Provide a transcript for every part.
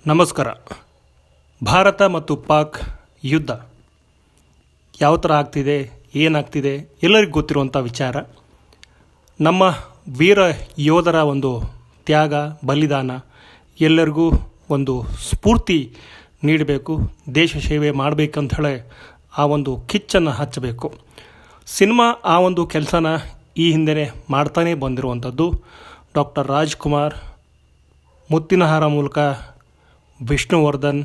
ನಮಸ್ಕಾರ. ಭಾರತ ಮತ್ತು ಪಾಕ್ ಯುದ್ಧ ಯಾವ ಥರ ಆಗ್ತಿದೆ, ಏನಾಗ್ತಿದೆ ಎಲ್ಲರಿಗೂ ಗೊತ್ತಿರುವಂಥ ವಿಚಾರ. ನಮ್ಮ ವೀರ ಯೋಧರ ಒಂದು ತ್ಯಾಗ ಬಲಿದಾನ ಎಲ್ಲರಿಗೂ ಒಂದು ಸ್ಫೂರ್ತಿ ನೀಡಬೇಕು. ದೇಶ ಸೇವೆ ಮಾಡಬೇಕಂತ ಹೇಳಿ ಆ ಒಂದು ಕಿಚ್ಚನ್ನು ಹಚ್ಚಬೇಕು. ಸಿನಿಮಾ ಆ ಒಂದು ಕೆಲಸನ ಈ ಹಿಂದೆ ಮಾಡ್ತಾನೇ ಬಂದಿರುವಂಥದ್ದು. ಡಾಕ್ಟರ್ ರಾಜ್ಕುಮಾರ್, ಮುತ್ತಿನಹಾರ ಮೂಲಕ ವಿಷ್ಣುವರ್ಧನ್,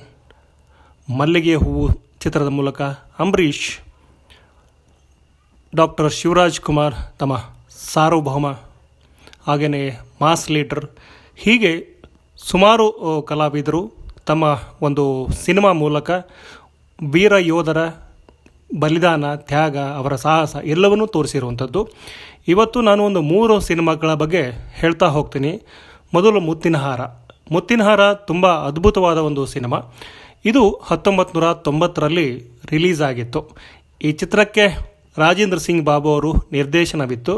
ಮಲ್ಲಿಗೆ ಹೂವು ಚಿತ್ರದ ಮೂಲಕ ಅಂಬರೀಷ್, ಡಾಕ್ಟರ್ ಶಿವರಾಜ್ ಕುಮಾರ್ ತಮ್ಮ ಸಾರ್ವಭೌಮ, ಹಾಗೆಯೇ ಮಾಸ್ ಲೀಡರ್, ಹೀಗೆ ಸುಮಾರು ಕಲಾವಿದರು ತಮ್ಮ ಒಂದು ಸಿನಿಮಾ ಮೂಲಕ ವೀರ ಯೋಧರ ಬಲಿದಾನ, ತ್ಯಾಗ, ಅವರ ಸಾಹಸ ಎಲ್ಲವನ್ನೂ ತೋರಿಸಿರುವಂಥದ್ದು. ಇವತ್ತು ನಾನು ಒಂದು 3 ಸಿನಿಮಾಗಳ ಬಗ್ಗೆ ಹೇಳ್ತಾ ಹೋಗ್ತೀನಿ. ಮೊದಲು ಮುತ್ತಿನಹಾರ ತುಂಬ ಅದ್ಭುತವಾದ ಒಂದು ಸಿನಿಮಾ. ಇದು 1990ರಲ್ಲಿ ರಿಲೀಸ್ ಆಗಿತ್ತು. ಈ ಚಿತ್ರಕ್ಕೆ ರಾಜೇಂದ್ರ ಸಿಂಗ್ ಬಾಬು ಅವರು ನಿರ್ದೇಶನವಿತ್ತು.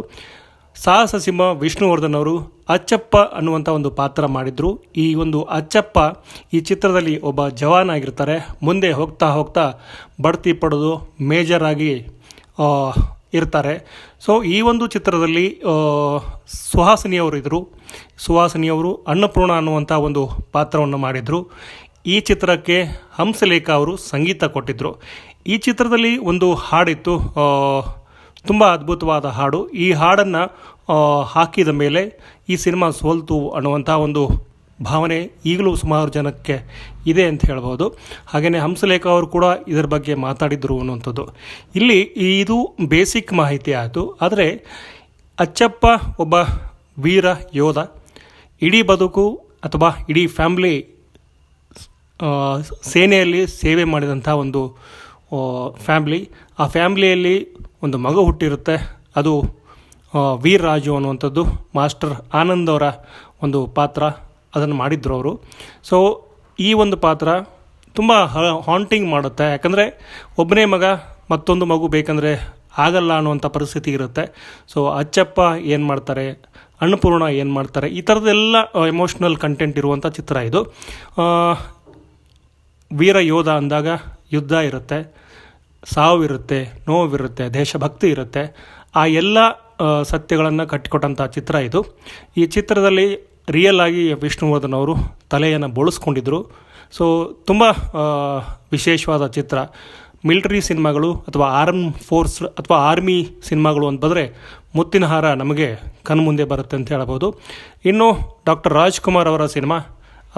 ಸಾಹಸ ಸಿಂಹ ವಿಷ್ಣುವರ್ಧನ್ ಅವರು ಅಚ್ಚಪ್ಪ ಅನ್ನುವಂಥ ಒಂದು ಪಾತ್ರ ಮಾಡಿದರು. ಈ ಒಂದು ಅಚ್ಚಪ್ಪ ಈ ಚಿತ್ರದಲ್ಲಿ ಒಬ್ಬ ಜವಾನ್ ಆಗಿರ್ತಾರೆ. ಮುಂದೆ ಹೋಗ್ತಾ ಹೋಗ್ತಾ ಬಡ್ತಿ ಪಡೆದು ಮೇಜರ್ ಆಗಿ ಇರ್ತಾರೆ. ಸೊ ಈ ಒಂದು ಚಿತ್ರದಲ್ಲಿ ಸುಹಾಸಿನಿಯವರು ಇದ್ದರು. ಸುಹಾಸಿನಿಯವರು ಅನ್ನಪೂರ್ಣ ಅನ್ನುವಂಥ ಒಂದು ಪಾತ್ರವನ್ನು ಮಾಡಿದರು. ಈ ಚಿತ್ರಕ್ಕೆ ಹಂಸಲೇಖ ಅವರು ಸಂಗೀತ ಕೊಟ್ಟಿದ್ದರು. ಈ ಚಿತ್ರದಲ್ಲಿ ಒಂದು ಹಾಡಿತ್ತು, ತುಂಬ ಅದ್ಭುತವಾದ ಹಾಡು. ಈ ಹಾಡನ್ನು ಹಾಕಿದ ಮೇಲೆ ಈ ಸಿನಿಮಾ ಸೋಲ್ತು ಅನ್ನುವಂಥ ಒಂದು ಭಾವನೆ ಈಗಲೂ ಸುಮಾರು ಜನಕ್ಕೆ ಇದೆ ಅಂತ ಹೇಳ್ಬೋದು. ಹಾಗೆಯೇ ಹಂಸಲೇಖ ಅವರು ಕೂಡ ಇದರ ಬಗ್ಗೆ ಮಾತಾಡಿದರು ಅನ್ನುವಂಥದ್ದು. ಇಲ್ಲಿ ಇದು ಬೇಸಿಕ್ ಮಾಹಿತಿ ಆಯಿತು. ಆದರೆ ಅಚ್ಚಪ್ಪ ಒಬ್ಬ ವೀರ ಯೋಧ, ಇಡೀ ಬದುಕು ಅಥವಾ ಇಡೀ ಫ್ಯಾಮ್ಲಿ ಸೇನೆಯಲ್ಲಿ ಸೇವೆ ಮಾಡಿದಂಥ ಒಂದು ಫ್ಯಾಮ್ಲಿ. ಆ ಫ್ಯಾಮ್ಲಿಯಲ್ಲಿ ಒಂದು ಮಗು ಹುಟ್ಟಿರುತ್ತೆ. ಅದು ವೀರ್ರಾಜು ಅನ್ನುವಂಥದ್ದು ಮಾಸ್ಟರ್ ಆನಂದ್ ಅವರ ಒಂದು ಪಾತ್ರ, ಅದನ್ನು ಮಾಡಿದ್ರು ಅವರು. ಸೊ ಈ ಒಂದು ಪಾತ್ರ ತುಂಬ ಹಾಂಟಿಂಗ್ ಮಾಡುತ್ತೆ. ಯಾಕಂದರೆ ಒಬ್ಬನೇ ಮಗ, ಮತ್ತೊಂದು ಮಗು ಬೇಕಂದರೆ ಆಗಲ್ಲ ಅನ್ನುವಂಥ ಪರಿಸ್ಥಿತಿ ಇರುತ್ತೆ. ಸೊ ಅಚ್ಚಪ್ಪ ಏನು ಮಾಡ್ತಾರೆ, ಅನ್ನಪೂರ್ಣ ಏನು ಮಾಡ್ತಾರೆ, ಈ ಥರದ್ದೆಲ್ಲ ಎಮೋಷ್ನಲ್ ಕಂಟೆಂಟ್ ಇರುವಂಥ ಚಿತ್ರ ಇದು. ವೀರ ಯೋಧ ಅಂದಾಗ ಯುದ್ಧ ಇರುತ್ತೆ, ಸಾವಿರುತ್ತೆ, ನೋವಿರುತ್ತೆ, ದೇಶಭಕ್ತಿ ಇರುತ್ತೆ. ಆ ಎಲ್ಲ ಸತ್ಯಗಳನ್ನು ಕಟ್ಟಿಕೊಟ್ಟಂಥ ಚಿತ್ರ ಇದು. ಈ ಚಿತ್ರದಲ್ಲಿ ರಿಯಲ್ ಆಗಿ ವಿಷ್ಣುವರ್ಧನ್ ಅವರು ತಲೆಯನ್ನು ಬೋಳಿಸ್ಕೊಂಡಿದ್ರು. ಸೊ ತುಂಬ ವಿಶೇಷವಾದ ಚಿತ್ರ. ಮಿಲಿಟರಿ ಸಿನಿಮಾಗಳು ಅಥವಾ ಆರ್ಮ್ ಫೋರ್ಸ್ ಅಥವಾ ಆರ್ಮಿ ಸಿನಿಮಾಗಳು ಅಂತ ಬಂದರೆ ಮುತ್ತಿನಹಾರ ನಮಗೆ ಕಣ್ಮುಂದೆ ಬರುತ್ತೆ ಅಂತ ಹೇಳ್ಬೋದು. ಇನ್ನು ಡಾಕ್ಟರ್ ರಾಜ್ಕುಮಾರ್ ಅವರ ಸಿನಿಮಾ,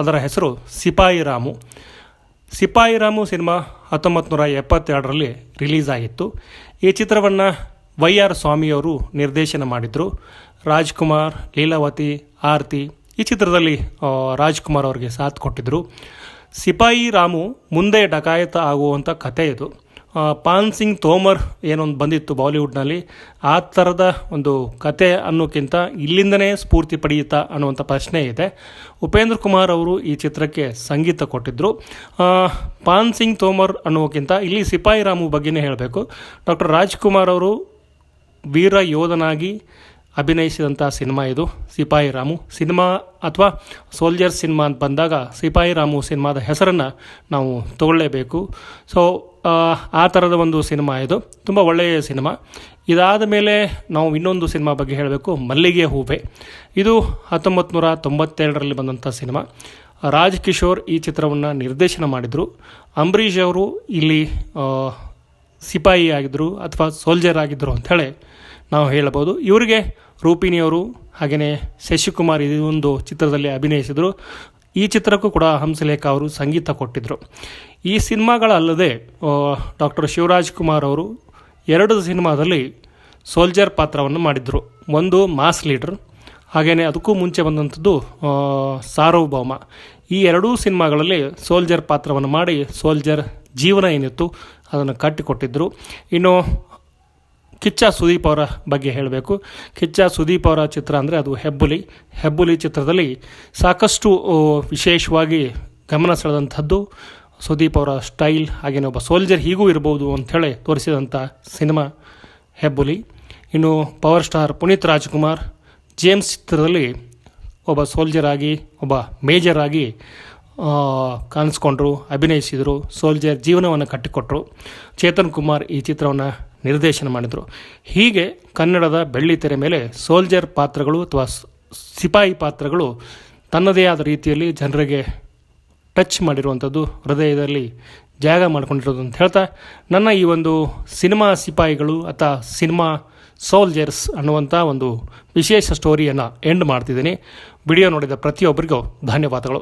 ಅದರ ಹೆಸರು ಸಿಪಾಯಿ ರಾಮು ಸಿನಿಮಾ 1972ರಲ್ಲಿ ರಿಲೀಸ್ ಆಗಿತ್ತು. ಈ ಚಿತ್ರವನ್ನು YR ಸ್ವಾಮಿಯವರು ನಿರ್ದೇಶನ ಮಾಡಿದರು. ರಾಜ್ಕುಮಾರ್, ಲೀಲಾವತಿ, ಆರತಿ ಈ ಚಿತ್ರದಲ್ಲಿ ರಾಜ್ಕುಮಾರ್ ಅವರಿಗೆ ಸಾಥ್ ಕೊಟ್ಟಿದ್ದರು. ಸಿಪಾಯಿ ರಾಮು ಮುಂದೆ ಡಕಾಯತ ಆಗುವಂಥ ಕತೆ ಇದು. ಪಾನ್ ಸಿಂಗ್ ತೋಮರ್ ಏನೊಂದು ಬಂದಿತ್ತು ಬಾಲಿವುಡ್ನಲ್ಲಿ, ಆ ಥರದ ಒಂದು ಕತೆ ಅನ್ನೋಕ್ಕಿಂತ ಇಲ್ಲಿಂದನೇ ಸ್ಫೂರ್ತಿ ಪಡೆಯುತ್ತಾ ಅನ್ನುವಂಥ ಪ್ರಶ್ನೆ ಇದೆ. ಉಪೇಂದ್ರ ಕುಮಾರ್ ಅವರು ಈ ಚಿತ್ರಕ್ಕೆ ಸಂಗೀತ ಕೊಟ್ಟಿದ್ದರು. ಪಾನ್ ಸಿಂಗ್ ತೋಮರ್ ಅನ್ನೋಕ್ಕಿಂತ ಇಲ್ಲಿ ಸಿಪಾಯಿ ರಾಮು ಬಗ್ಗೆನೇ ಹೇಳಬೇಕು. ಡಾಕ್ಟರ್ ರಾಜ್ಕುಮಾರ್ ಅವರು ವೀರ ಯೋಧನಾಗಿ ಅಭಿನಯಿಸಿದಂಥ ಸಿನಿಮಾ ಇದು ಸಿಪಾಯಿ ರಾಮು ಸಿನಿಮಾ, ಅಥವಾ ಸೋಲ್ಜರ್ ಸಿನಿಮಾ ಅಂತ ಬಂದಾಗ ಸಿಪಾಯಿ ರಾಮು ಸಿನಿಮಾದ ಹೆಸರನ್ನು ನಾವು ತಗೊಳ್ಳೇಬೇಕು. ಸೊ ಆ ಥರದ ಒಂದು ಸಿನಿಮಾ ಇದು, ತುಂಬ ಒಳ್ಳೆಯ ಸಿನಿಮಾ. ಇದಾದ ಮೇಲೆ ನಾವು ಇನ್ನೊಂದು ಸಿನಿಮಾ ಬಗ್ಗೆ ಹೇಳಬೇಕು, ಮಲ್ಲಿಗೆ ಹೂವೆ. ಇದು 1992ರಲ್ಲಿ ಬಂದಂಥ ಸಿನಿಮಾ. ರಾಜ್ ಕಿಶೋರ್ ಈ ಚಿತ್ರವನ್ನು ನಿರ್ದೇಶನ ಮಾಡಿದರು. ಅಂಬರೀಷ್ ಅವರು ಇಲ್ಲಿ ಸಿಪಾಯಿ ಆಗಿದ್ದರು ಅಥವಾ ಸೋಲ್ಜರ್ ಆಗಿದ್ದರು ಅಂಥೇಳಿ ನಾವು ಹೇಳಬಹುದು. ಇವರಿಗೆ ರೂಪಿಣಿಯವರು ಹಾಗೆಯೇ ಶಶಿಕುಮಾರ್ ಈ ಒಂದು ಚಿತ್ರದಲ್ಲಿ ಅಭಿನಯಿಸಿದರು. ಈ ಚಿತ್ರಕ್ಕೂ ಕೂಡ ಹಂಸಲೇಖ ಅವರು ಸಂಗೀತ ಕೊಟ್ಟಿದ್ದರು. ಈ ಸಿನಿಮಾಗಳಲ್ಲದೆ ಡಾಕ್ಟರ್ ಶಿವರಾಜ್ ಕುಮಾರ್ ಅವರು 2 ಸಿನಿಮಾದಲ್ಲಿ ಸೋಲ್ಜರ್ ಪಾತ್ರವನ್ನು ಮಾಡಿದರು. ಒಂದು ಮಾಸ್ ಲೀಡರ್, ಹಾಗೆಯೇ ಅದಕ್ಕೂ ಮುಂಚೆ ಬಂದಂಥದ್ದು ಸಾರ್ವಭೌಮ. ಈ 2 ಸಿನಿಮಾಗಳಲ್ಲಿ ಸೋಲ್ಜರ್ ಪಾತ್ರವನ್ನು ಮಾಡಿ ಸೋಲ್ಜರ್ ಜೀವನ ಏನಿತ್ತು ಅದನ್ನು ಕಟ್ಟಿಕೊಟ್ಟಿದ್ದರು. ಇನ್ನು ಕಿಚ್ಚ ಸುದೀಪ್ ಅವರ ಬಗ್ಗೆ ಹೇಳಬೇಕು. ಕಿಚ್ಚ ಸುದೀಪ್ ಅವರ ಚಿತ್ರ ಅಂದರೆ ಅದು ಹೆಬ್ಬುಲಿ ಚಿತ್ರದಲ್ಲಿ ಸಾಕಷ್ಟು ವಿಶೇಷವಾಗಿ ಗಮನ ಸೆಳೆದಂಥದ್ದು ಸುದೀಪ್ ಅವರ ಸ್ಟೈಲ್, ಹಾಗೆಯೇ ಒಬ್ಬ ಸೋಲ್ಜರ್ ಹೀಗೂ ಇರ್ಬೋದು ಅಂಥೇಳಿ ತೋರಿಸಿದಂಥ ಸಿನಿಮಾ ಹೆಬ್ಬುಲಿ. ಇನ್ನು power star Puneeth Rajkumar James ಚಿತ್ರದಲ್ಲಿ ಒಬ್ಬ ಸೋಲ್ಜರ್ ಆಗಿ, ಒಬ್ಬ ಮೇಜರ್ ಆಗಿ ಕಾಣಿಸ್ಕೊಂಡ್ರು, ಅಭಿನಯಿಸಿದರು, ಸೋಲ್ಜರ್ ಜೀವನವನ್ನು ಕಟ್ಟಿಕೊಟ್ರು. ಚೇತನ್ ಕುಮಾರ್ ಈ ಚಿತ್ರವನ್ನು ನಿರ್ದೇಶನ ಮಾಡಿದರು. ಹೀಗೆ ಕನ್ನಡದ ಬೆಳ್ಳಿತೆರೆ ಮೇಲೆ ಸೋಲ್ಜರ್ ಪಾತ್ರಗಳು ಅಥವಾ ಸಿಪಾಯಿ ಪಾತ್ರಗಳು ತನ್ನದೇ ಆದ ರೀತಿಯಲ್ಲಿ ಜನರಿಗೆ ಟಚ್ ಮಾಡಿರುವಂಥದ್ದು, ಹೃದಯದಲ್ಲಿ ಜಾಗ ಮಾಡ್ಕೊಂಡಿರೋದು ಅಂತ ಹೇಳ್ತಾ ನನ್ನ ಈ ಒಂದು ಸಿನಿಮಾ ಸಿಪಾಯಿಗಳು ಅಥವಾ ಸಿನಿಮಾ ಸೋಲ್ಜರ್ಸ್ ಅನ್ನುವಂಥ ಒಂದು ವಿಶೇಷ ಸ್ಟೋರಿಯನ್ನು ಎಂಡ್ ಮಾಡ್ತಿದ್ದೀನಿ. ವಿಡಿಯೋ ನೋಡಿದ ಪ್ರತಿಯೊಬ್ಬರಿಗೂ ಧನ್ಯವಾದಗಳು.